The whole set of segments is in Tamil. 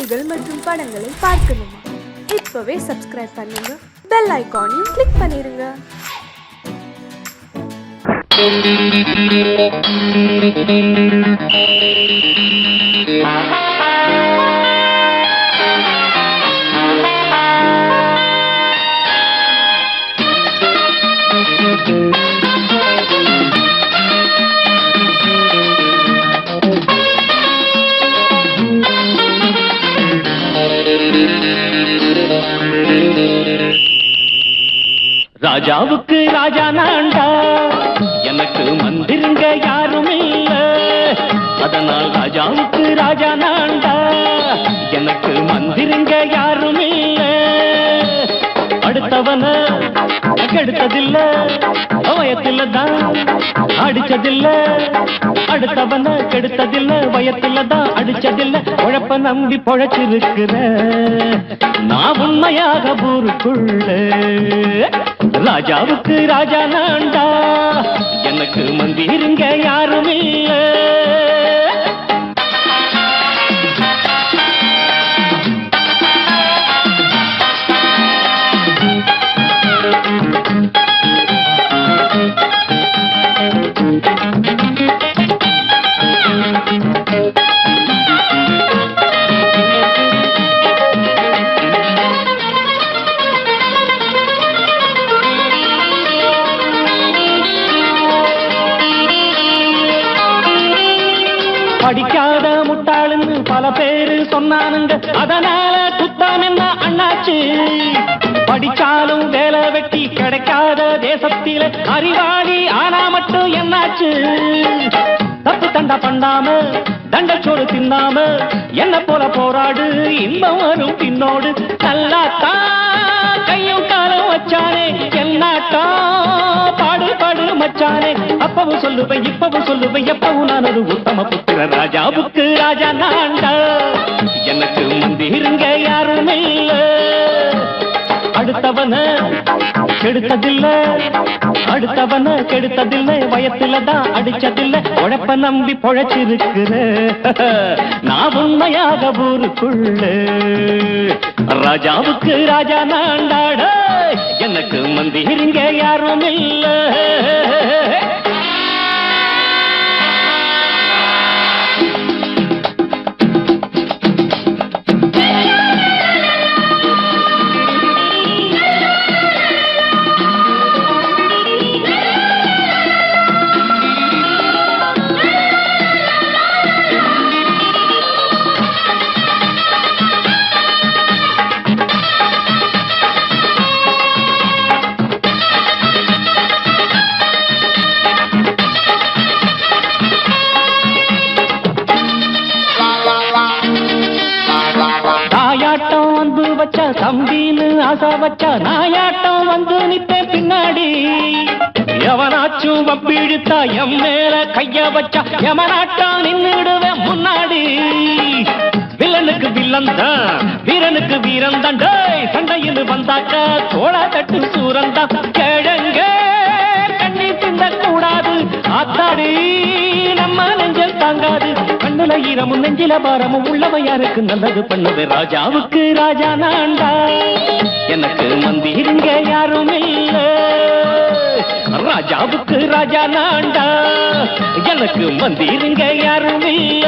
நிகழ்ச்சிகள் மற்றும் படங்களை பார்க்கணுமா? இப்பவே சப்ஸ்கிரைப் பண்ணுங்க, பெல் ஐகானையும் கிளிக் பண்ணிருங்க. ராஜாவுக்கு ராஜா நான்டா, எனக்கு மந்திருங்க யாரும் இல்ல. அதனால் ராஜாவுக்கு ராஜா நான்டா, எனக்கு மந்திருங்க யாரும் இல்ல. அடுத்தவன கெடுத்ததில்ல, வயத்துல தான் அடிச்சதில்ல. அடுத்தவன கெடுத்ததில்ல, வயத்துல தான் அடிச்சதில்ல. உழப்ப நம்பி பொழைச்சிருக்கிற நான் உண்மையாக ஊருக்குள்ள. ராஜாவுக்கு ராஜா நான்டா, எனக்கு மந்திருங்க யாரும் இல்ல. படிக்காத முட்டாளுன்னு பல பேரு சொன்னானுங்க, அதனால குத்தம் என்ன அண்ணாச்சு? படிச்சாலும் வேலை வெட்டி கிடைக்காத தேசத்தில அறிவாளி ஆனா மட்டும் என்னாச்சு? தப்பு தண்டா பண்ணாம தண்டச்சோறு தின்னாம என்ன போல போராடு, இன்பம் வரும் பின்னோடு. நல்லாத்தான் கையும் காலம் வச்சானே, என்னாட்டா பாடு பாடு மச்சானே. அப்பவும் சொல்லுவேன் இப்பவும் சொல்லுவேன், எப்பவும் நான் ஒரு உத்தம புத்திர. ராஜாவுக்கு ராஜா நான்டா, எனக்கு மந்திருங்க யாரும் இல்ல. அடுத்தவன கெடுத்ததில்ல, அடுத்தவன கெடுத்ததில்ல, வயத்துல தான் அடிச்சதில்ல. உழைப்ப நம்பி பொழைச்சிருக்கிற நான் உண்மையாக ஊருக்குள்ள. ராஜாவுக்கு ராஜா நான்டாட, எனக்கு மந்திருங்க யாரும் இல்ல. தாயாட்டம் வந்து வச்சா தம்பின்னு ஆசா வச்சா, நாயாட்டம் வந்து நிப்பேன் பின்னாடி. எவனாச்சும் வப்பிழுத்தா எம் மேல கைய வச்சா, எவனாட்டம் நின்னுடுவேன் முன்னாடி. வில்லனுக்கு வில்லன் தான், வீரனுக்கு வீரன் தான். சண்டையில் வந்தாக்க தோள தட்டு சூரன் தான். கிழங்க கண்ணி திந்த கூடாது, ஆத்தாடி நம்ம நெஞ்சல் தாங்காது. கண்ணுல ஈரமும் நெஞ்சில பாரமும் உள்ளவ யாருக்கு நல்லது பண்ணுது. ராஜாவுக்கு ராஜா நான்டா, எனக்கு மந்திருங்க யாரும் இல்ல. ராஜாவுக்கு ராஜா நான்டா, எனக்கு மந்திருங்க யாரும் இல்ல.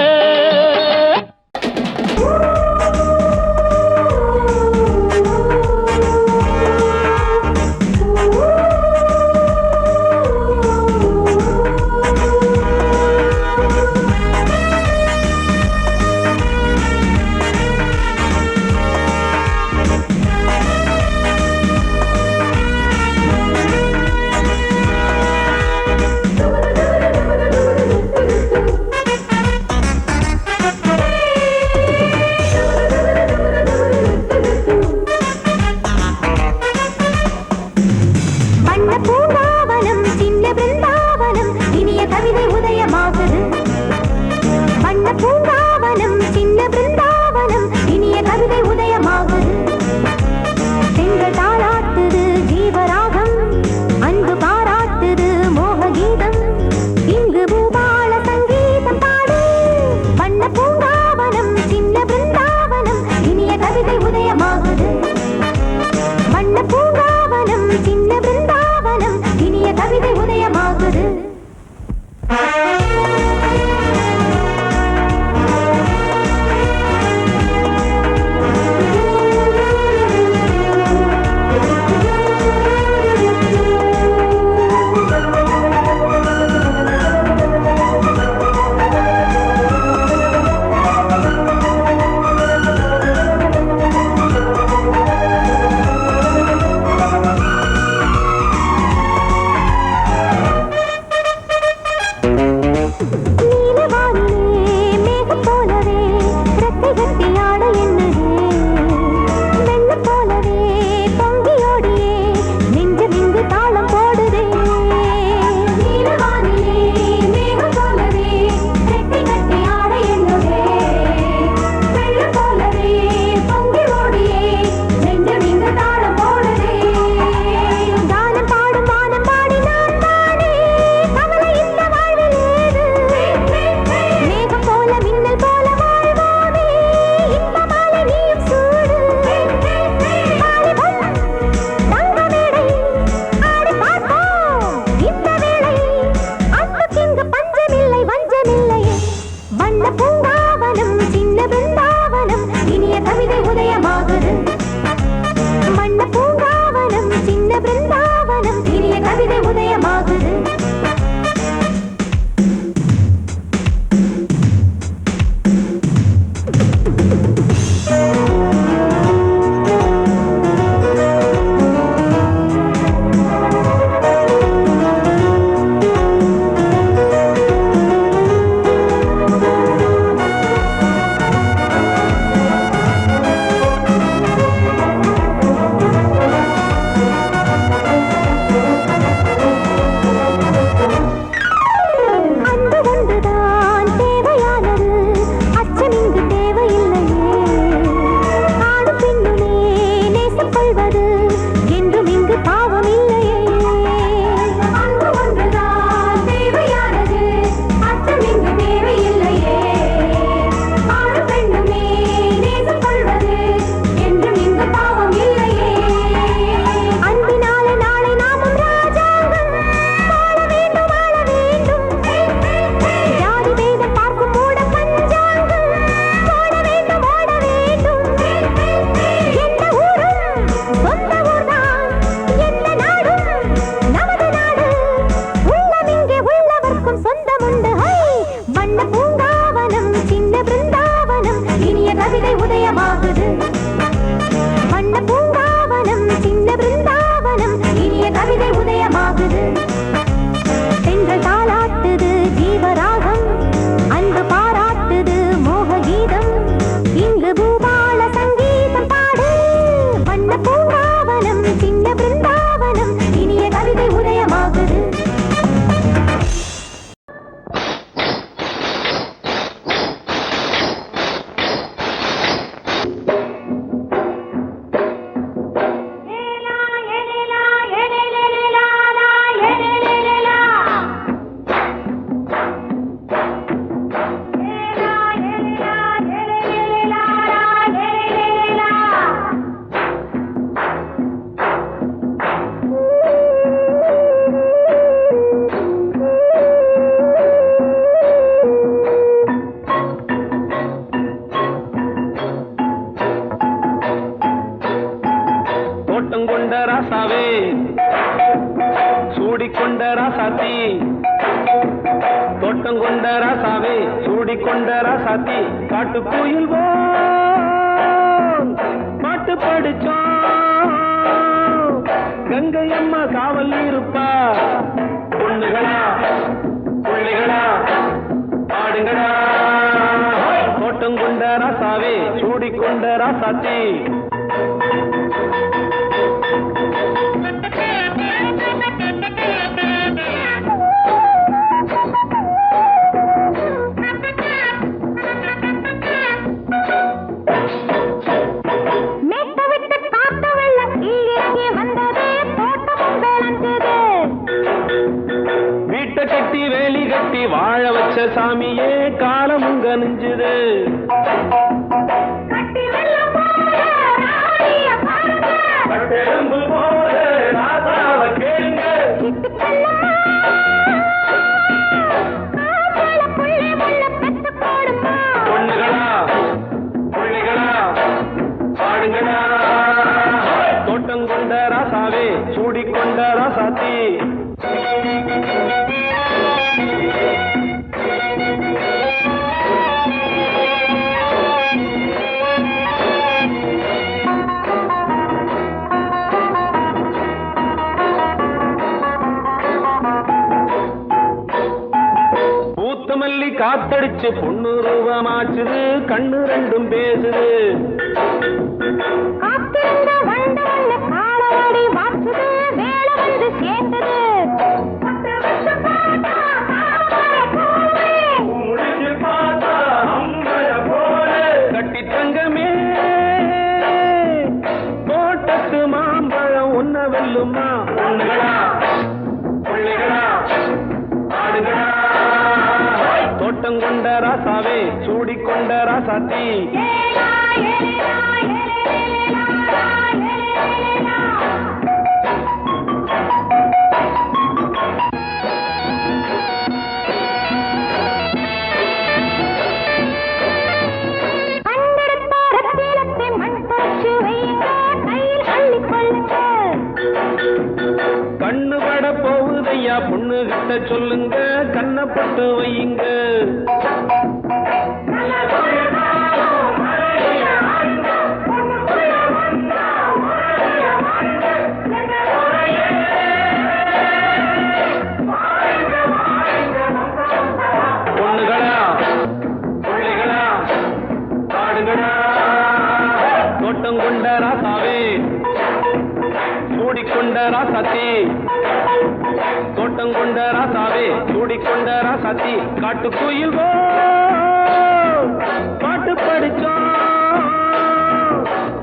கொண்ட ராசாவே சூடிக்கொண்ட ராசாத்தி தோட்டம் கொண்ட ராசாவே சூடிக்கொண்ட ராசாத்தி காட்டு கோயில் பாட்டு படிச்சோம் கங்கை அம்மா காவல் இருப்பா பொண்ணுகளா பிள்ளைகளா ஆடுங்களா தோட்டம் கொண்ட ராசாவே சூடிக்கொண்ட ராசாத்தி கட்டி வேலி கட்டி வாழ வச்ச சாமியே காலமும் கனிஞ்சுது பொண்ணுகளா பிள்ளைகளா பாடுங்களா தோட்டம் கொண்ட ராசாவே சூடிக்கொண்ட ராசாத்தி மல்லி காத்தடிச்சு பொண்ணு ரூபமாச்சுது கண்ணு ரெண்டும் பேசுது கட்டி தங்கமே தோட்டத்து மாம்பழம் உன்ன வெல்லுமா பொண்ணுகளா பிள்ளைகளா ஆடுகளா தோட்டம் கொண்ட ராசாவே சூடிக்கொண்ட ராசாத்தி கண்ணு பட போகுதையா பொண்ணு கிட்ட சொல்லுங்க கண்ணப்பட்டு வையுங்க பொண்ணுகளா பிள்ளைகளா பாடுங்களா தோட்டம் கொண்ட ராசாவே சூடிக்கொண்ட ராசாத்தி தோட்டம் கொண்ட ராசாவே சூடிக்கொண்ட ராசாத்தி காட்டு கோயில் பாட்டு படிச்சோம்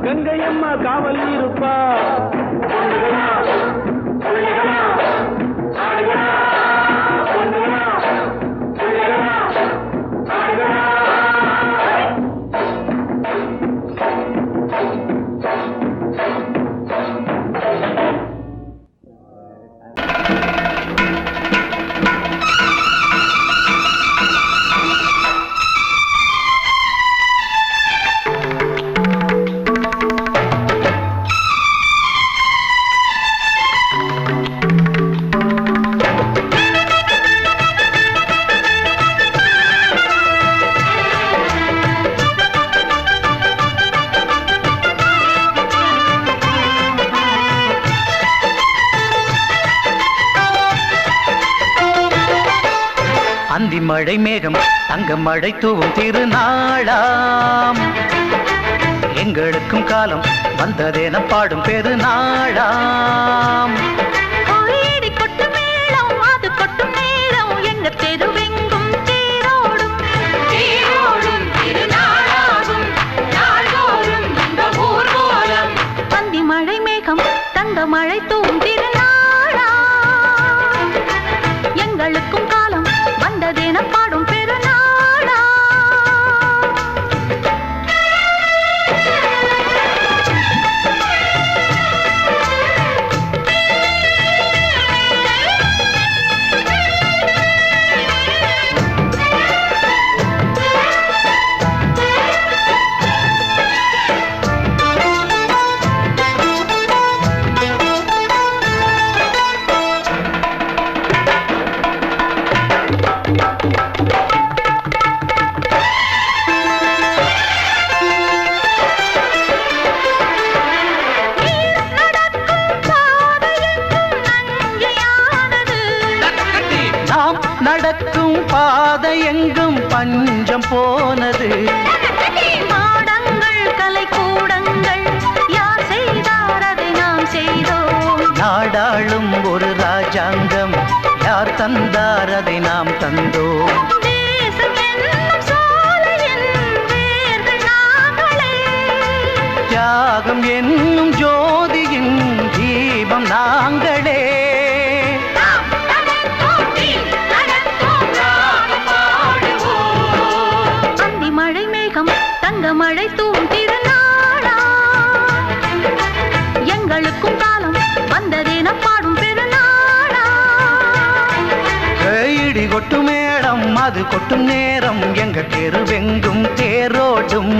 கங்கை அம்மா காவல் இருப்பா பொண்ணுகளா பிள்ளைகளா ஆடுகளா பொண்ணுகளா பிள்ளைகளா ஆடுகளா அந்தி மழை மேகம் தங்க மழை தூவும் திருநாளாம் எங்களுக்கும் காலம் வந்ததென பாடும் பெருநாளாம் மழை மேகம் தங்க மழை தூவும் திருநாளா எங்களுக்கும் காலம் வந்ததென பாடும் பெருநாளா போனது. மாடங்கள் கலை கூடங்கள் யார் செய்தார் அதை நாம் செய்தோம். நாடாளும் ஒரு ராஜாங்கம் யார் தந்தார் அதை நாம் தந்தோம். தேசம் என்னும் சோலையின் வேர்கள் நாங்களே. தியாகம் என்னும் ஜோதியின் தீபம் நாங்களே. அந்தி மழை மேகம் தங்க மழை தூவும் திருநாளா. எங்களுக்கும் காலம் வந்ததென பாடும் பெருநாளா. இடி கொட்டும் மேடம் அது கொட்டும் நேரம் எங்க தெருவெங்கும் தேரோடும்.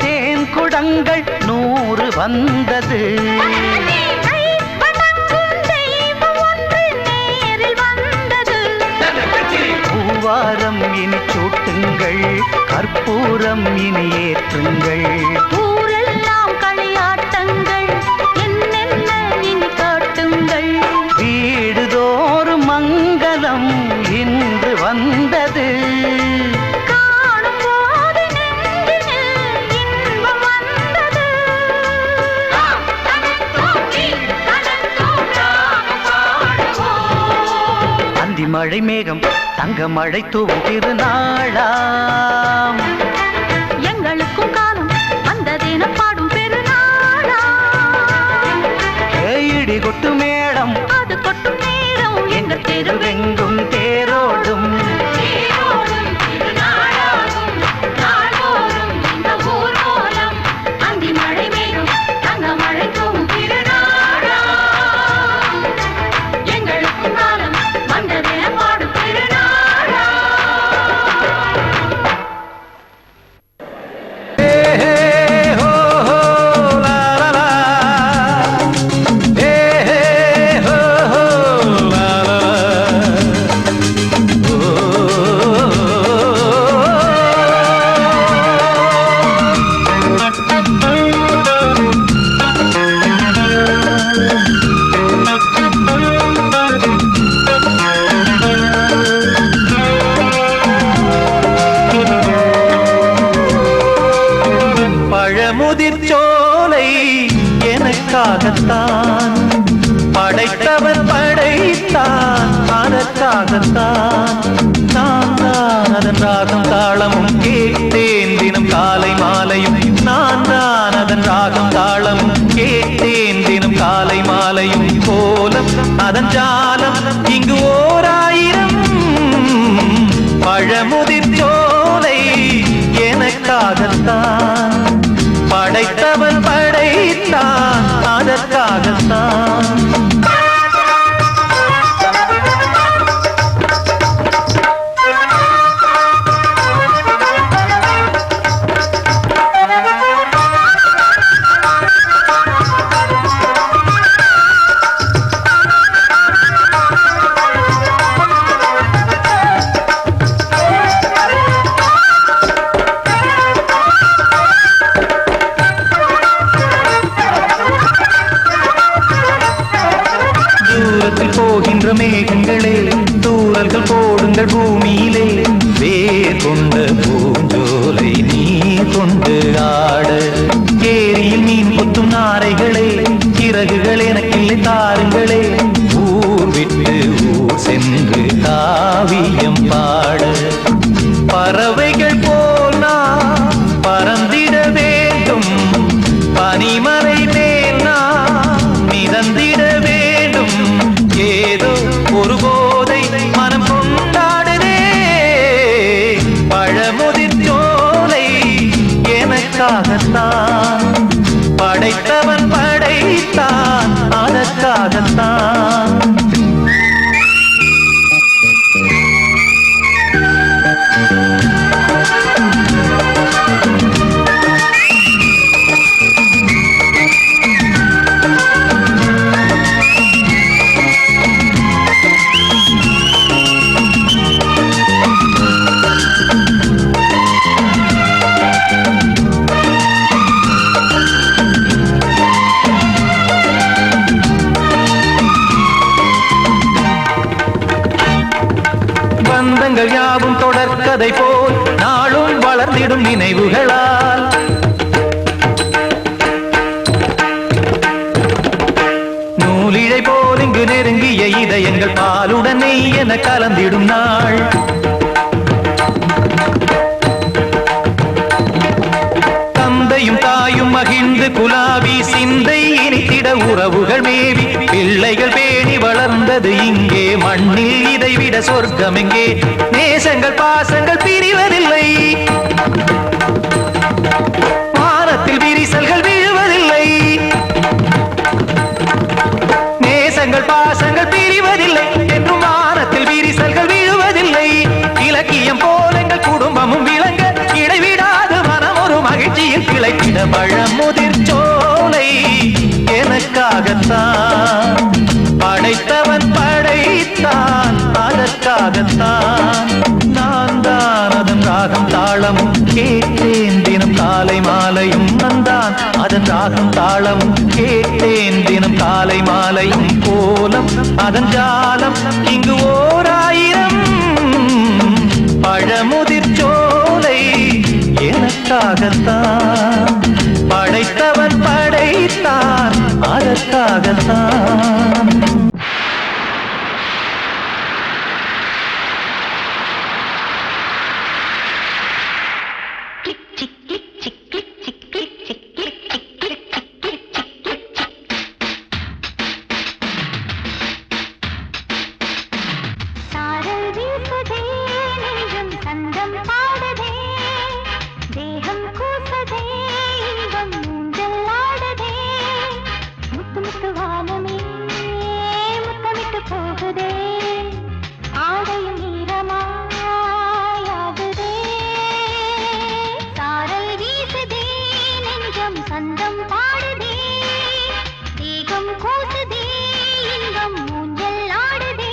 தேன் குடங்கள் 100 வந்தது. பூவாரம் இனி சூட்டுங்கள் கற்பூரம் இனி ஏற்றுங்கள். ஊரெல்லாம் களியாட்டங்கள் என்னென்ன இனி காட்டுங்கள். வீடுதோறும் மங்களம் இன்று வந்தது. மழை மேகம் தங்க மழை தூவும் திருநாளாம். எங்களுக்கும் காலம் வந்ததென பாடும் பெருநாளா. இடி கொட்டு மேடம் அது கொட்டும் நேரம் எங்கள் தெருவெங்கும் தேரோடும். அந்தி மழை மேகம் தங்க மழை தூவும் திருநாளா. எங்களுக்கும் காலம் வந்ததென பாடும் பெருநாளா. முதிர்ச்சோலை எனக்காகத்தான் படைத்தவர் படைத்தான் அதற்காகத்தான். நான் தான் அதன் ராகம் தாளமும் கேட்டேன் தினம் காலை மாலையும். நான் தான் அதன் ராகம் தாளமும் கேட்டேன் தினம் காலை மாலையும். கோலம் அதன் ஜாலம் இங்கு 1000 பழமுதிர்ச்சோலை எனக்காகத்தான் படைத்தவன் படைத்தான் அதற்காகத்தான். போகின்ற மேகங்களே தூரல்கள் போடுங்கள் பூமியிலே. வேர் கொண்ட பூஞ்சோலை நீ கொண்டு ஆட. ஏரியில் மீன் கொத்தும் நாரைகளே சிறகுகள் எனக்கில்லை தாருங்களே. ஊர் விட்டு ஊர் சென்று காவியம் பாட. பறவைகள் போல் நான் பறந்திட வேண்டும். பனிமலை மேல் நான் மிதந்திட வேண்டும். ஏதோ ஒரு போதை மனம் கொண்டாடுதே. அதற்காகத்தான் படைத்தவன் படைத்தான் அதற்காகத்தான். பந்தங்கள் யாவும் தொடர்கதை போல் நாளும் வளர்ந்திடும் நினைவுகளால் நூலிழை போல் இங்கு நெருங்கிய இதயங்கள் பாலுடன் நெய் என கலந்திடும் நாள். தந்தையும் தாயும் மகிழ்ந்து குலாவி சிந்தை இனித்திட உறவுகள் மேவி பிள்ளைகள் பேணி வளர்ந்தது இங்கே மண்ணில் இதைவிட சொர்க்கம் எங்கே. நேசங்கள் பாசங்கள் பிரிவதில்லை வானத்தில் விரிசல்கள் விழுவதில்லை. நேசங்கள் பாசங்கள் பிரிவதில்லை என்றும் வானத்தில் விரிசல்கள் விழுவதில்லை. இலக்கியம் போல எங்கள் குடும்பமும் விளங்க இடைவிடாது மனம் ஒரு மகிழ்ச்சியில் கிளைத்திட பழமுதிர் சோலை எனக்காகத்தான் படைத்தவன் படைத்தான் அதற்காகத்தான். நான் தான் அதன் ராகம் தாளமும் கேட்டேன் தினம் காலை மாலையும். நந்தான் அதன் ராகம் தாளமும் கேட்டேன் தினம் காலை மாலையும். கோலம் அதன் ஜாலம் இங்கு ஓர் ஆயிரம் பழமுதிர் சோலை எனக்காகத்தான் படைத்தவன் படைத்தான் அதற்காகத்தான். சாரல் வீசுதே நெஞ்சம் சந்தம் பாடுதே தேகம் கூசுதே இன்பம் ஊஞ்சல் ஆடுதே முத்து முத்து வானமே முத்தமிட்டு போகுதே ஆடையும் ஈரமாயாகுதே. சாரல் வீசுதே நெஞ்சம் சந்தம் பாடுதே தேகம் கூசுதே இன்பம் ஊஞ்சல் ஆடுதே.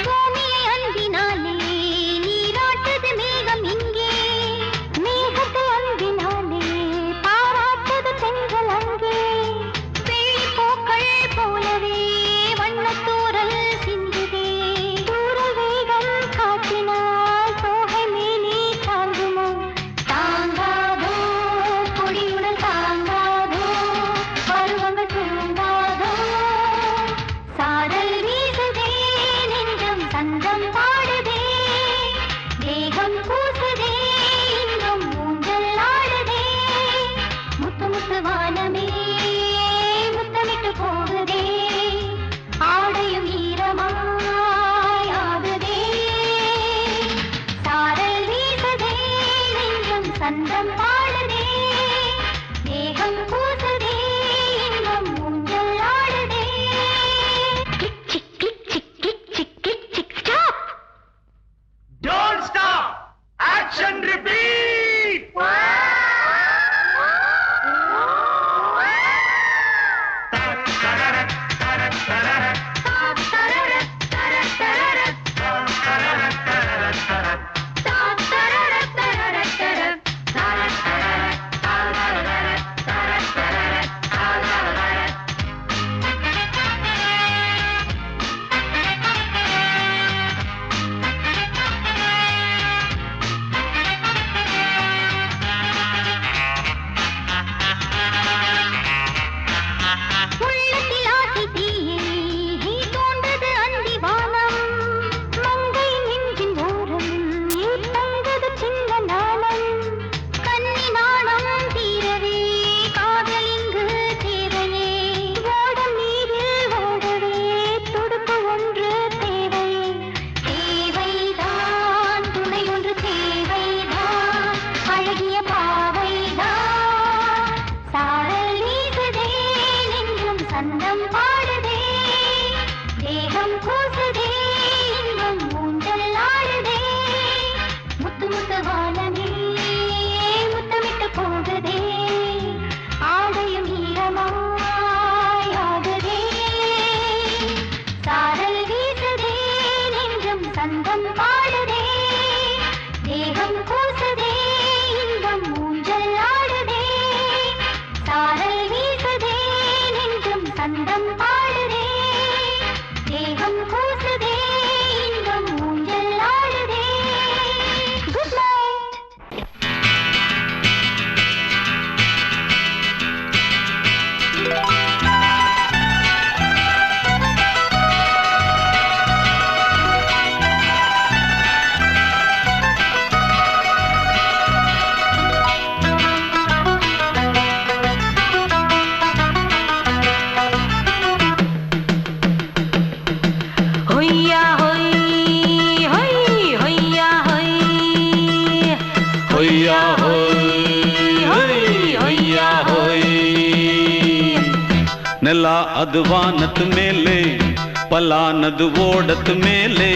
பூமியை அன்பினாலே நீராட்டுது மேகம் இங்கே மேகத்தை அன்பினாலே பாராட்டுது பெண்கள் அங்கே. வெள்ளிப்பூக்கள் போலவே வண்ணத்தூரல் சிந்துதே தூரல் வேகம் காட்டினால் தோகை மேலே தாங்குமோ தாங்காதோ கொடியுடன் தாங்காதோ பருவங்கள் தூங்காதோ. சாரல் வீசுதே நெஞ்சம் சந்தம் பாடுதே தேகம் கூசுதே இன்பம் ஊஞ்சல் ஆடுதே முத்து முத்து வானமே முத்தமிட்டு போகுதே ஆடையும் ஈரமாயாகுதே. சாரல் வீசுதே நெஞ்சம் சந்தம் பாடுதே தேகம் கூசுதே இன்பம் ஊஞ்சல் ஆடுதே. கிக் சிக் கிக் சிக் கிக் சிக் கிக் சிக் stop. Don't stop! Action repeat! ನೆಲ ಅದು ವಾನದ ಮೇಲೆ ಪಲಾನದು ಓಡದ ಮೇಲೆ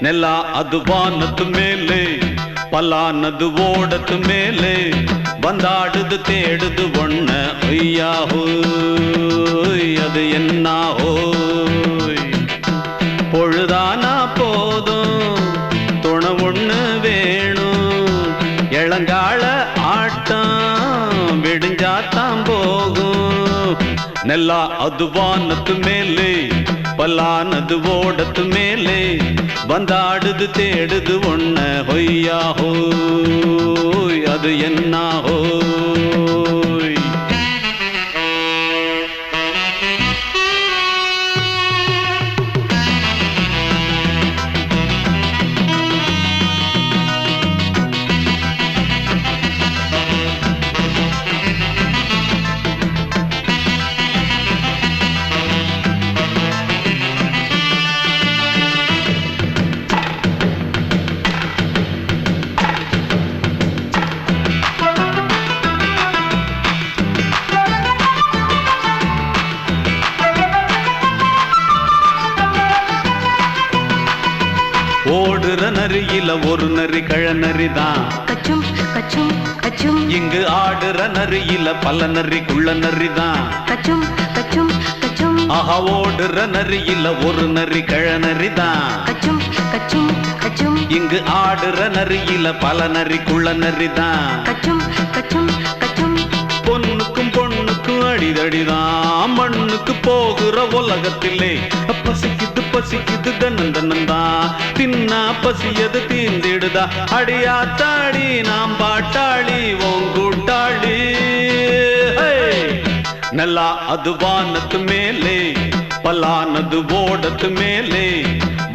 ನೆಲ ಅದು ವಾನದ ಮೇಲೆ ಪಲಾನದು ಓಡದ ಮೇಲೆ ಬಂದಾಡುದು தேடுது ஒண்ண ஐயா ஹோய் அது என்ன ஹோய் பொழுதானா போதும் துணை ஒண்ணு வேணும் இளங்கால ஆட்டம் விடிஞ்சாத்தான் போகும் ನೆಲ ಅದು ವಾನದ ಮೇಲೆ ಪಲಾನದು ಓಡದ ಮೇಲೆ ಬಂದಾಡುದು தேடுது ஒண்ண ಹೊಯ್ಯಾ ಹೋಯ್ ಅದು என்ன ಹೋಯ್ ஓடுற நரியில ஒரு நரி கழநரிதான் கச்சும் கச்சும் கச்சும் இங்கு ஆடுற நரியில பல நரி குள்ள நரிதான் கச்சும் கச்சும் கச்சும் ஆஹா ஓடுற நரியில ஒரு நரி கழநரிதான் கச்சும் கச்சும் கச்சும் இங்கு ஆடுற நரியில பல நரி குள்ள நரிதான் கச்சும் கச்சும் கச்சும் பொண்ணுக்கும் பொண்ணுக்கும் அடிதடிதான் மண்ணுக்கு போகிற உலகத்திலே பசிக்குது பசிக்குது தன்னந்தனந்தான் தின்னா பசியது தீர்ந்திடுதா அடியாத்தாடி நாம் பாட்டாளி ஓங்கூட்டாளி ನೆಲ ಅದು ವಾನದ ಮೇಲೆ ಪಲಾನದು ಓಡದ ಮೇಲೆ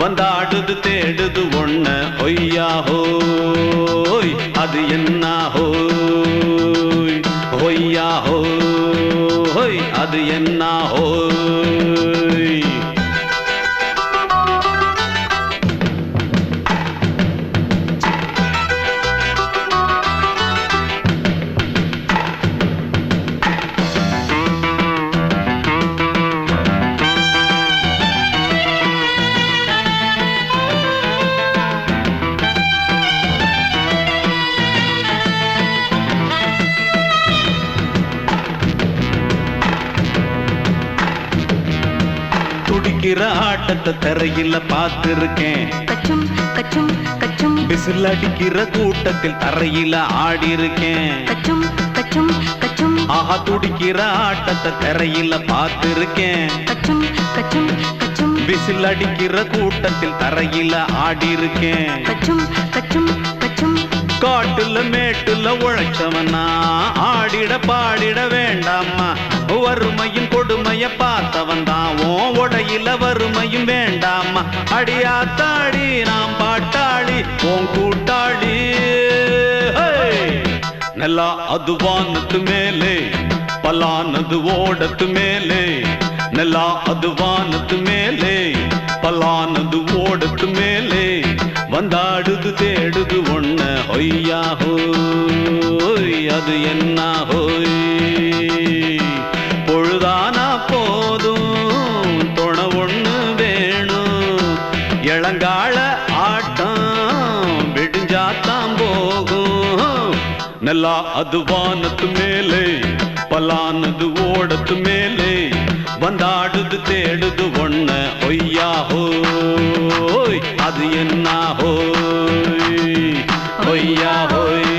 ಬಂದಾಡುದು தேடுது ஒண்ண ಹೊಯ್ಯಾ ಹೋಯ್ ಅದು என்ன ಹೋಯ್ ಹೊಯ್ಯಾ ಹೋಯ್ ಅದು என்ன ಹೋಯ್ துடிக்கிற ஆட்டத்தை தரையில பார்த்திருக்கேன் கச்சும் கச்சும் கச்சும் விசில் அடிக்கிற கூட்டத்தில் தரையில ஆடி இருக்கேன் கச்சும் கச்சும் கச்சும் ஆஹா துடிக்கிற ஆட்டத்தை தரையில பார்த்திருக்கேன் கச்சும் கச்சும் கச்சும் விசில் அடிக்கிற கூட்டத்தில் தரையில ஆடி இருக்கேன் கச்சும் கச்சும் கச்சும் காட்டுல மேட்டுல உழைச்சவனா ஆடிட பாடிட வேண்டாமா வறுமையும் கொடுமைய பார்த்தவன் தான் ஓ உடையில வறுமையும் வேண்டாமா அடியாத்தாடி நாம் பாட்டாளி ஓன் கூட்டாளி ನೆಲ ಅದು ವಾನದ ಮೇಲೆ ಪಲಾನದು ಓಡದ ಮೇಲೆ ನೆಲ ಅದು ವಾನದ ಮೇಲೆ ಪಲಾನದು ಓಡದ ಮೇಲೆ வந்தாடுது தேடுது ஒண்ண ಹೊಯ್ಯಾ ಹೋಯ್ அது என்ன ಹೋಯ್ பொழுதானா போதும் துணை ஒண்ணு வேணும் இளங்கால ஆட்டம் விடிஞ்சாத்தான் போகும் ನೆಲ ಅದು ವಾನದ ಮೇಲೆ ಪಲಾನದು ಓಡದ ಮೇಲೆ ಬಂದಾಡುದು தேடுது ஒண்ண ಹೊಯ್ಯಾ ಹೋಯ್ அது என்ன ಹೋಯ್ ಹೊಯ್ಯಾ ಹೋಯ್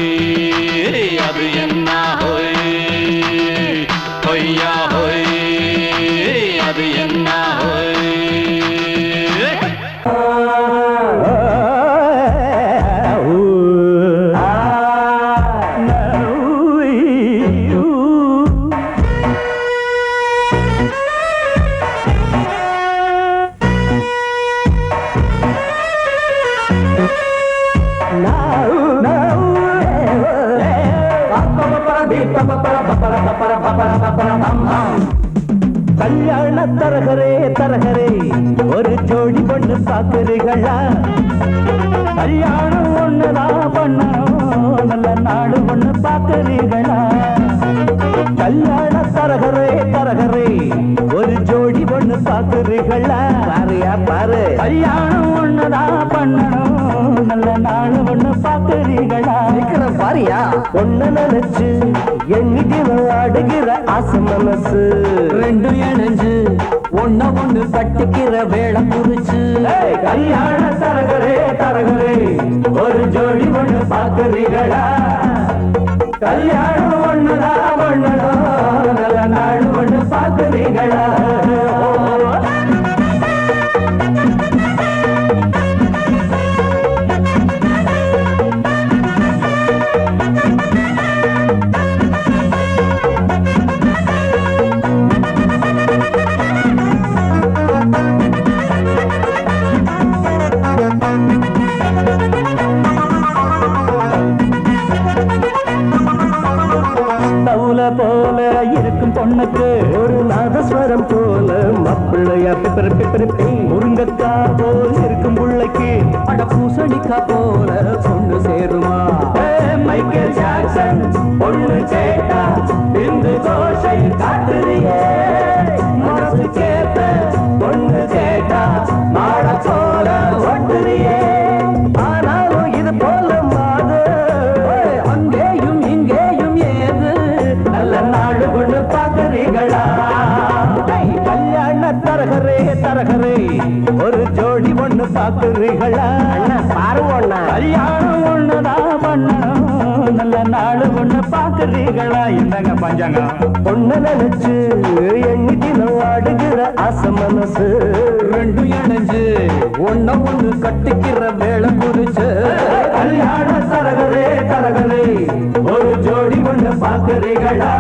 ಅದು என்ன ಹೋಯ್ ಹೊಯ್ಯಾ ಹೋಯ್ ಅದು என்ன ಹೋಯ್ கல்யாண தரகரே தரகரே ஒரு ஜோடி பொண்ணு பாக்குறீங்களா கல்யாணம் ஒண்ணுதான் பண்ணணும் நல்ல நாடு ஒண்ணு பாக்குறீங்களா கல்யாண தரகரே தரகரே ஒரு ஜோடி பொண்ணு பாக்குறீங்களா பாரியா பாரு கல்யாணம் ஒண்ணுதான் பண்ணணும் நல்ல நாள் ஒண்ணு பாக்குறீங்களா சீக்கிரம் பாரியா ஒண்ணு நினைச்சு எண்ணிட்டு ஆடுகிற ஆசை மனசு ரெண்டு இணைஞ்சு ஒண்ணு கட்டிக்கிற வேலை குறிச்சு கல்யாண தரகரே தரகரே ஒரு ஜோடி ஒண்ணு பாக்குறீங்களா கல்யாணம் ஒண்ணுதான் ஒண்ணுதான் நல்ல நாள் ஒண்ணு பாக்குறீங்களா தவுல போல இருக்கும் பொண்ணுக்கு ஒரு நாதஸ்வரம் போல மப்பிள்ளையா முருங்கக்கா போல் இருக்கும் புள்ளைக்கு அட பூசணிக்கா போல பொண்ணு சேருமா மைக்கேல் ஜாக்சன் பொண்ணு கேட்டா இந்த கோஷை காட்டுறியே மனசு கேட்ட பொண்ணு கேட்டா மாட போல ஒட்டுறியே ஆனாலும் இது போல மாது அங்கேயும் இங்கேயும் ஏது நல்ல நாடு கொண்டு பாக்குறீங்களா கல்யாண தரகரே தரகரே ஒரு ஜோடி ஒண்ணு பாக்குறீங்களா பாருங்க கல்யாணம் ஒண்ணுதான் பண்ணணும் நல்ல நாடு ஒண்ணு பாக்குறீங்களா என்னங்க பஞ்சாங்க பொண்ணு நினைச்சு எண்ணிட்டு ஆடுகிற ஆசை மனசு ரெண்டு இணைஞ்சு ஒண்ணு கட்டிக்கிற வேலை குறிச்சு கல்யாண தரகரே தரகரே ஒரு ஜோடி ஒண்ணு பாக்குறீங்களா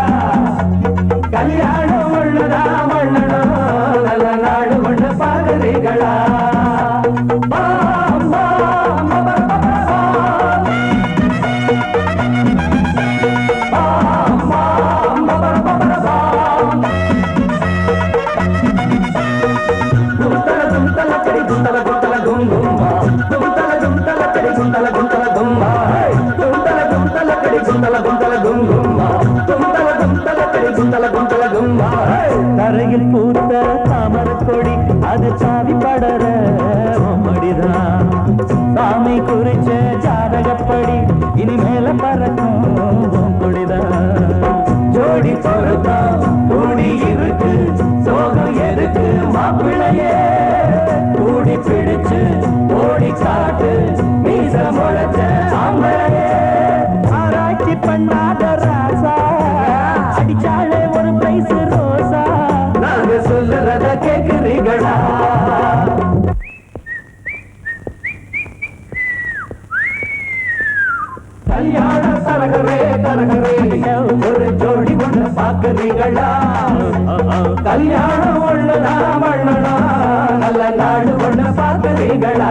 கல்யாணம் ஒண்ணுதான் பண்ணணும் நல்ல நாடு ஒண்ணு பாக்குறீங்களா தரையில் பூத்த தாமரக் கொடி அது சாவி படர மடிதான் சாமி குறிச்ச ஜாதகப்படி இனிமேல பறக்கும் கொடிதான் ஜோடி பொறுத்தா கூடி இருக்கு சோகம் எதுக்கு மாப்பிள்ளையே கூடி பிடிச்சு ஓடி காட்டு மீச முளைச்ச ஆம்பளையே ஆராய்ச்சி பண்ணாத ராசா அடிச்சாலே ஒரு பிரைஸ் ரோசா நாங்க சொல்லுறத கேக்குறீங்களா கல்யாண தரகரே தரகரே ஒரு ஜோடி ஒண்ணு பாக்குறீங்களா கல்யாணம் ஒண்ணுதான் பண்ணணும் நல்ல நாடு ஒண்ணு பாக்குறீங்களா